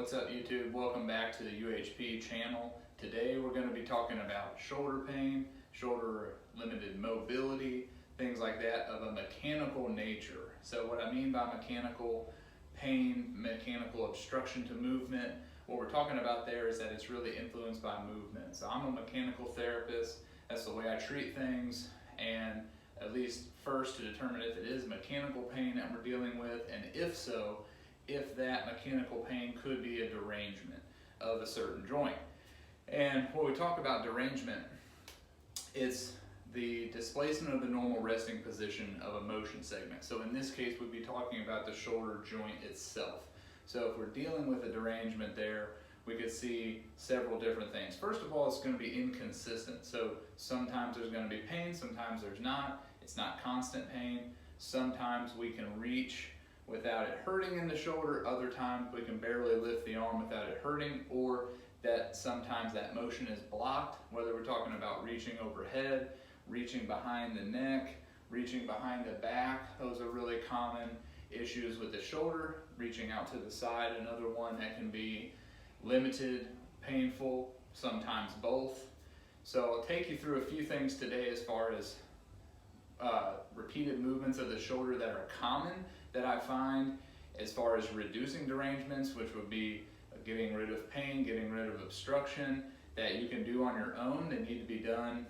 What's up YouTube? Welcome back to the UHP channel. Today we're going to be talking about shoulder pain, shoulder limited mobility, things like that of a mechanical nature. So what I mean by mechanical pain, mechanical obstruction to movement, what we're talking about there is that it's really influenced by movement. So I'm a mechanical therapist. That's the way I treat things, and at least first to determine if it is mechanical pain that we're dealing with, and if so, if that mechanical pain could be a derangement of a certain joint. And when we talk about derangement, it's the displacement of the normal resting position of a motion segment. So in this case, we'd be talking about the shoulder joint itself. So if we're dealing with a derangement there, we could see several different things. First of all, it's going to be inconsistent. So sometimes there's going to be pain, sometimes there's not. It's not constant pain. Sometimes we can reach without it hurting in the shoulder. Other times we can barely lift the arm without it hurting, or that sometimes that motion is blocked, whether we're talking about reaching overhead, reaching behind the neck, reaching behind the back. Those are really common issues with the shoulder. Reaching out to the side, another one that can be limited, painful, sometimes both. So I'll take you through a few things today as far as repeated movements of the shoulder that are common that I find, as far as reducing derangements, which would be getting rid of pain, getting rid of obstruction, that you can do on your own. They need to be done,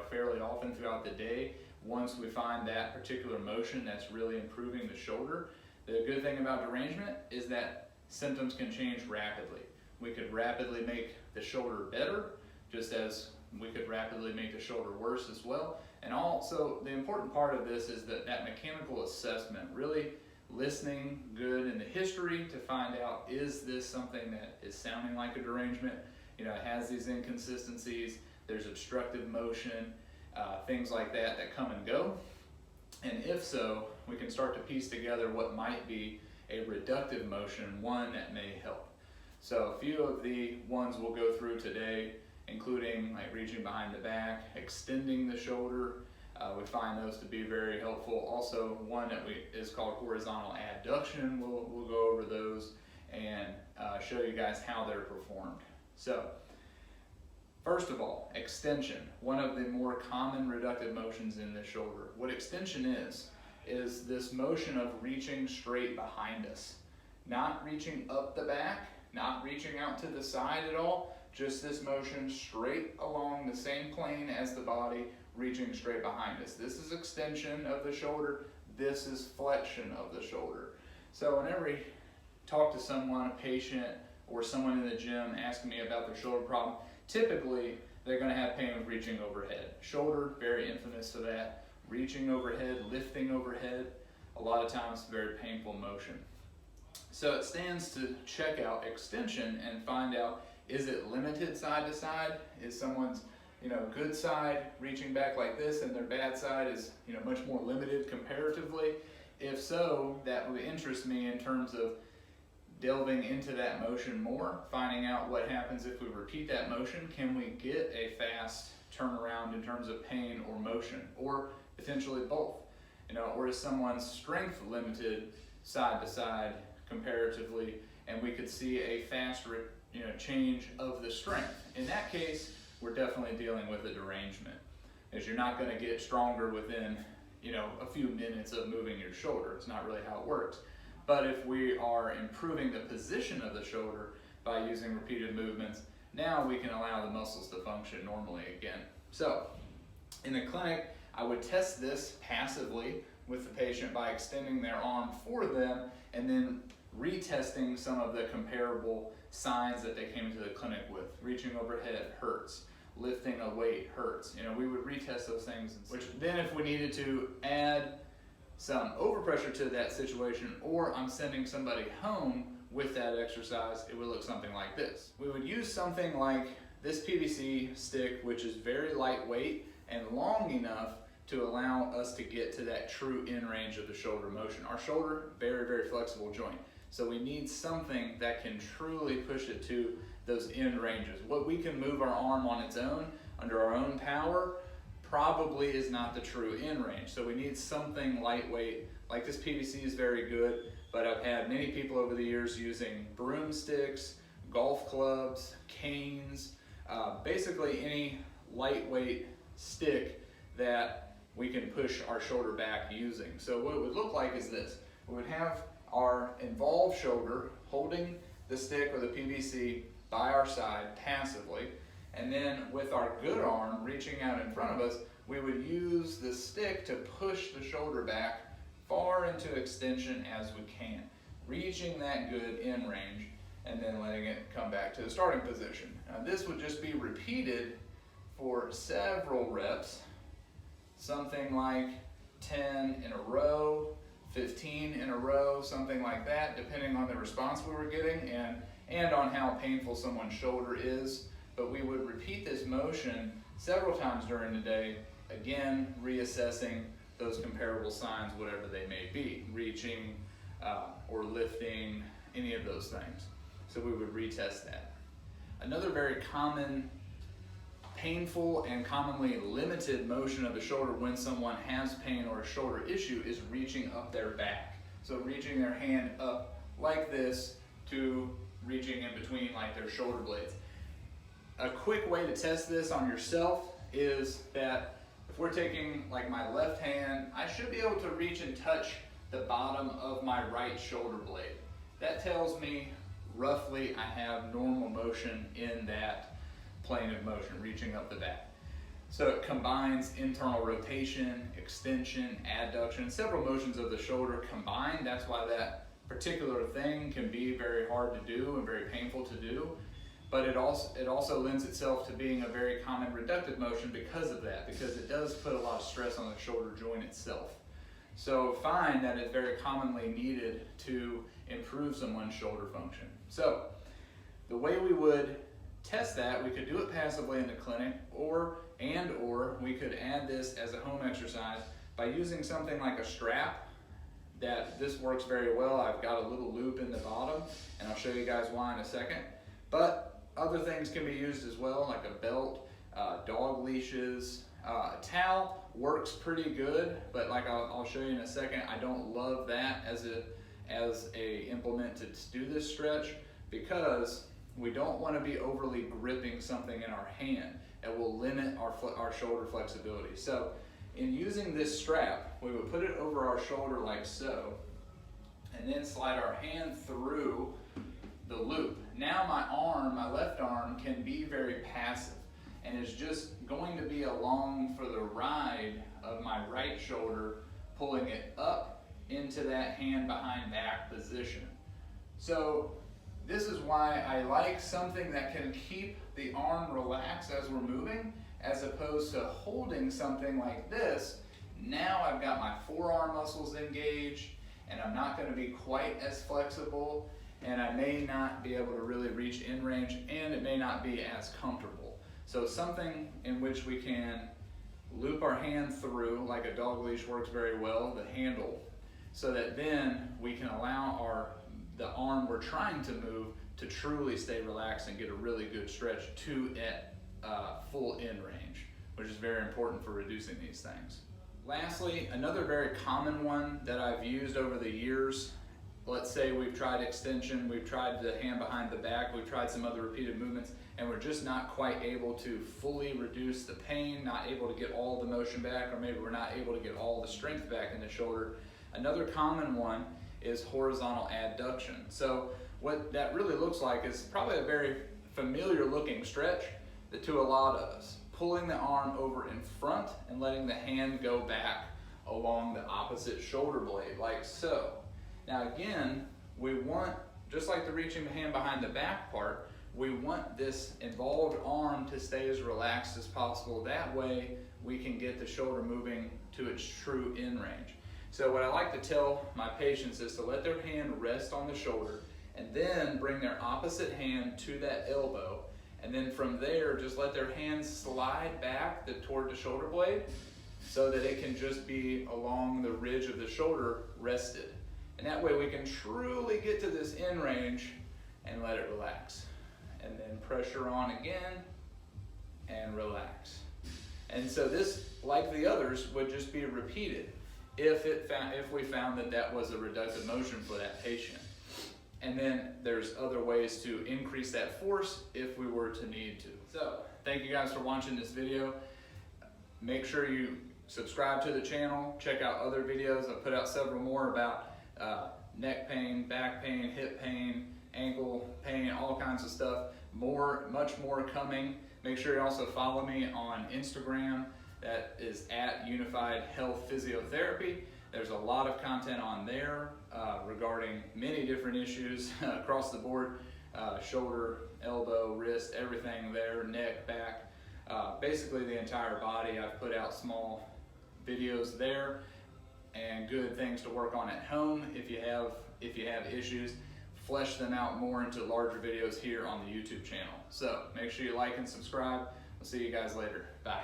fairly often throughout the day. Once we find that particular motion that's really improving the shoulder. The good thing about derangement is that symptoms can change rapidly. We could rapidly make the shoulder better, just as we could rapidly make the shoulder worse as well. And also, the important part of this is that mechanical assessment, really listening good in the history to find out, is this something that is sounding like a derangement? It has these inconsistencies, there's obstructive motion, things like that come and go. And if so, we can start to piece together what might be a reductive motion, one that may help. So a few of the ones we'll go through today, including like reaching behind the back, extending the shoulder. We find those to be very helpful. Also, one that is called horizontal adduction. We'll go over those and show you guys how they're performed. So, first of all, extension, one of the more common reductive motions in the shoulder. What extension is this motion of reaching straight behind us. Not reaching up the back, not reaching out to the side at all, just this motion straight along the same plane as the body, reaching straight behind us. This is extension of the shoulder, this is flexion of the shoulder. So whenever you talk to someone, a patient, or someone in the gym asking me about their shoulder problem, typically they're going to have pain with reaching overhead. Shoulder, very infamous for that. Reaching overhead, lifting overhead, a lot of times very painful motion. So it stands to check out extension and find out, is it limited side to side? Is someone's good side reaching back like this and their bad side is much more limited comparatively? If so, that would interest me in terms of delving into that motion more, finding out what happens if we repeat that motion. Can we get a fast turnaround in terms of pain or motion, or potentially both? Or is someone's strength limited side to side comparatively, and we could see a fast change of the strength? In that case, we're definitely dealing with a derangement, as you're not going to get stronger within a few minutes of moving your shoulder. It's not really how it works. But if we are improving the position of the shoulder by using repeated movements, now we can allow the muscles to function normally again. So in the clinic, I would test this passively with the patient by extending their arm for them and then retesting some of the comparable signs that they came into the clinic with. Reaching overhead hurts. Lifting a weight hurts. We would retest those things, which then if we needed to add some overpressure to that situation, or I'm sending somebody home with that exercise, it would look something like this. We would use something like this PVC stick, which is very lightweight and long enough to allow us to get to that true in range of the shoulder motion. Our shoulder, very, very flexible joint. So we need something that can truly push it to those end ranges. What we can move our arm on its own, under our own power, probably is not the true end range. So we need something lightweight, like this PVC is very good, but I've had many people over the years using broomsticks, golf clubs, canes, basically any lightweight stick that we can push our shoulder back using. So what it would look like is this. We would have our involved shoulder holding the stick or the PVC by our side passively, and then with our good arm reaching out in front of us, we would use the stick to push the shoulder back far into extension as we can, reaching that good in range and then letting it come back to the starting position. Now this would just be repeated for several reps, something like 10 in a row, 15 in a row, something like that, depending on the response we were getting and on how painful someone's shoulder is. But we would repeat this motion several times during the day, again, reassessing those comparable signs, whatever they may be, reaching or lifting, any of those things. So we would retest that. Another very common, painful, and commonly limited motion of the shoulder when someone has pain or a shoulder issue is reaching up their back. So reaching their hand up like this to reaching in between like their shoulder blades. A quick way to test this on yourself is that if we're taking like my left hand, I should be able to reach and touch the bottom of my right shoulder blade. That tells me roughly I have normal motion in that plane of motion, reaching up the back. So it combines internal rotation, extension, adduction, several motions of the shoulder combined. That's why that particular thing can be very hard to do and very painful to do. But it also lends itself to being a very common reductive motion because of that, because it does put a lot of stress on the shoulder joint itself. So find that it's very commonly needed to improve someone's shoulder function. So the way we would test that, we could do it passively in the clinic, or we could add this as a home exercise by using something like a strap. That this works very well. I've got a little loop in the bottom, and I'll show you guys why in a second. But other things can be used as well, like a belt, dog leashes. A towel works pretty good, but like I'll show you in a second, I don't love that as a implement to do this stretch, because we don't want to be overly gripping something in our hand. It will limit our shoulder flexibility. So in using this strap, we would put it over our shoulder like so, and then slide our hand through the loop. Now my left arm can be very passive and is just going to be along for the ride of my right shoulder, pulling it up into that hand behind back position. So this is why I like something that can keep the arm relaxed as we're moving, as opposed to holding something like this. Now I've got my forearm muscles engaged, and I'm not going to be quite as flexible, and I may not be able to really reach in range, and it may not be as comfortable. So something in which we can loop our hand through, like a dog leash works very well, the handle, so that then we can allow the arm we're trying to move to truly stay relaxed and get a really good stretch to at full in range, which is very important for reducing these things. Lastly, another very common one that I've used over the years, let's say we've tried extension, we've tried the hand behind the back, we've tried some other repeated movements, and we're just not quite able to fully reduce the pain, not able to get all the motion back, or maybe we're not able to get all the strength back in the shoulder. Another common one is horizontal adduction. So what that really looks like is probably a very familiar looking stretch to a lot of us. Pulling the arm over in front and letting the hand go back along the opposite shoulder blade, like so. Now again, we want, just like the reaching the hand behind the back part, we want this involved arm to stay as relaxed as possible. That way we can get the shoulder moving to its true in range. So what I like to tell my patients is to let their hand rest on the shoulder and then bring their opposite hand to that elbow, and then from there just let their hand slide back toward the shoulder blade so that it can just be along the ridge of the shoulder rested. And that way we can truly get to this in range and let it relax. And then pressure on again and relax. And so this, like the others, would just be repeated. if we found that that was a reductive motion for that patient. And then there's other ways to increase that force if we were to need to. So thank you guys for watching this video. Make sure you subscribe to the channel, check out other videos. I've put out several more about neck pain, back pain, hip pain, ankle pain, all kinds of stuff. Much more coming. Make sure you also follow me on Instagram. That is at Unified Health Physiotherapy. There's a lot of content on there regarding many different issues across the board, shoulder, elbow, wrist, everything there, neck, back, basically the entire body. I've put out small videos there and good things to work on at home if you have issues. Flesh them out more into larger videos here on the YouTube channel. So make sure you like and subscribe. We'll see you guys later. Bye.